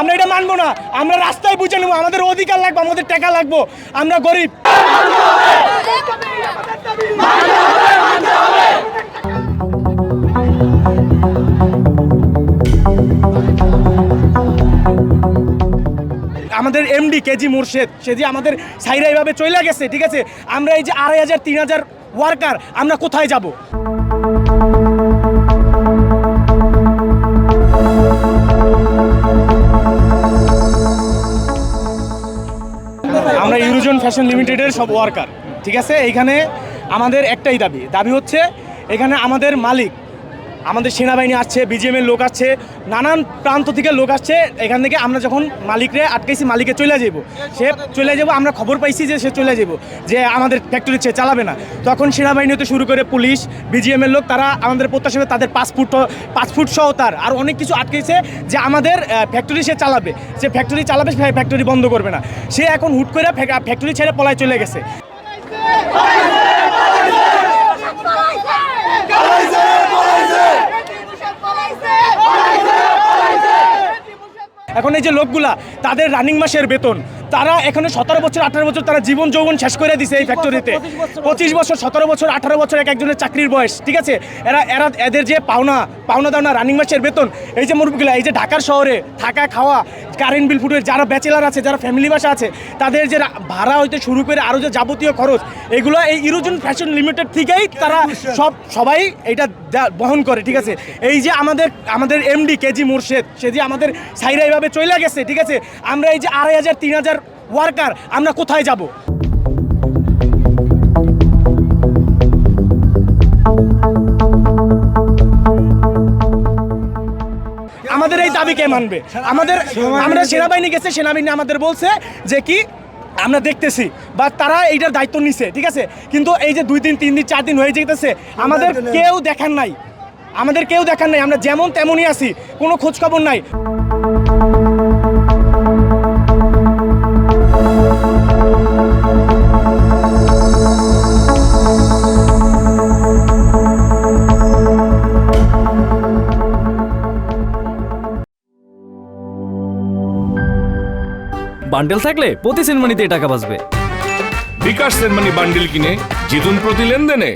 আমরা এটা মানবো না। আমরা রাস্তায় বুঝে নেবো, আমাদের অধিকার লাগবে, আমাদের টাকা লাগবো, আমরা গরিব। আমাদের এমডি কেজি মুর্শেদ সে যে আমাদের সাইরা এইভাবে চলে গেছে, ঠিক আছে, আমরা এই যে ২,৫০০ ৩,০০০ ওয়ার্কার আমরা কোথায় যাব? আমরা ইউরোজন ফ্যাশন লিমিটেডের সব ওয়ার্কার, ঠিক আছে। এইখানে আমাদের একটাই দাবি হচ্ছে এখানে আমাদের মালিক, আমাদের সেনাবাহিনী আসছে, বিজিএমের লোক আসছে, নানান প্রান্ত থেকে লোক আসছে। এখান থেকে আমরা যখন মালিকরে আটকাইছি, মালিকে চলে যাব, সে চলে যাব, আমরা খবর পাইছি যে সে চলে যাব, যে আমাদের ফ্যাক্টরি চালাবে না। তখন সেনাবাহিনী হতে শুরু করে পুলিশ, বিজিএমের লোক, তারা আমাদের প্রত্যাশা করে তাদের পাসপোর্ট সহ তার আর অনেক কিছু আটকেছে যে আমাদের ফ্যাক্টরি সে চালাবে, সে ফ্যাক্টরি চালাবে, ফ্যাক্টরি বন্ধ করবে না। সে এখন হুট করে ফ্যাক্টরি ছেড়ে পলায় চলে গেছে। এখন এই যে লোকগুলা, তাদের রানিং মাসের বেতন, তারা এখানে 17 বছর 18 বছর তারা জীবন যৌবন শেষ করে দিছে এই ফ্যাক্টরিতে। 25 বছর 17 বছর 18 বছর একজনের চাকরির বয়স, ঠিক আছে। এদের যে পাওনা দাওনা রানিং মাসের বেতন, এই যে মুরব্বিগুলা, এই যে ঢাকার শহরে থাকা খাওয়া, কারেন্ট বিল ফুটের, যারা ব্যাচেলার আছে, যারা ফ্যামিলি বাসা আছে, তাদের যে ভাড়া হইতে শুরু করে আরও যে যাবতীয় খরচ, এগুলো এই ইউরোজন ফ্যাশন লিমিটেড থেকেই তারা সবাই এটা বহন করে, ঠিক আছে। এই যে আমাদের এমডি কেজি মুর্শেদ সে যে আমাদের সাইরা এইভাবে চলে গেছে, ঠিক আছে, আমরা এই যে ২,৫০০ ৩,০০০ ওয়ার্কার আমরা কোথায় যাব? আমাদের এই দাবি কে মানবে? আমরা সেনাবাহিনী গেছে, সেনাবাহিনী আমাদের বলছে যে কি আমরা দেখতেছি, বা তারা এইটার দায়িত্ব নিছে, ঠিক আছে। কিন্তু এই যে 2 দিন 3 দিন 4 দিন হয়ে যেতেছে, আমাদের কেউ দেখার নাই, আমরা যেমন তেমনই আছি, কোনো খোঁজ খবর নাই। বান্ডেল থাকলে প্রতি সেনমানিতে টাকা বাঁচবে। বিকাশ সেনমানি বান্ডিল কিনে জিতুন প্রতি লেনদেনে।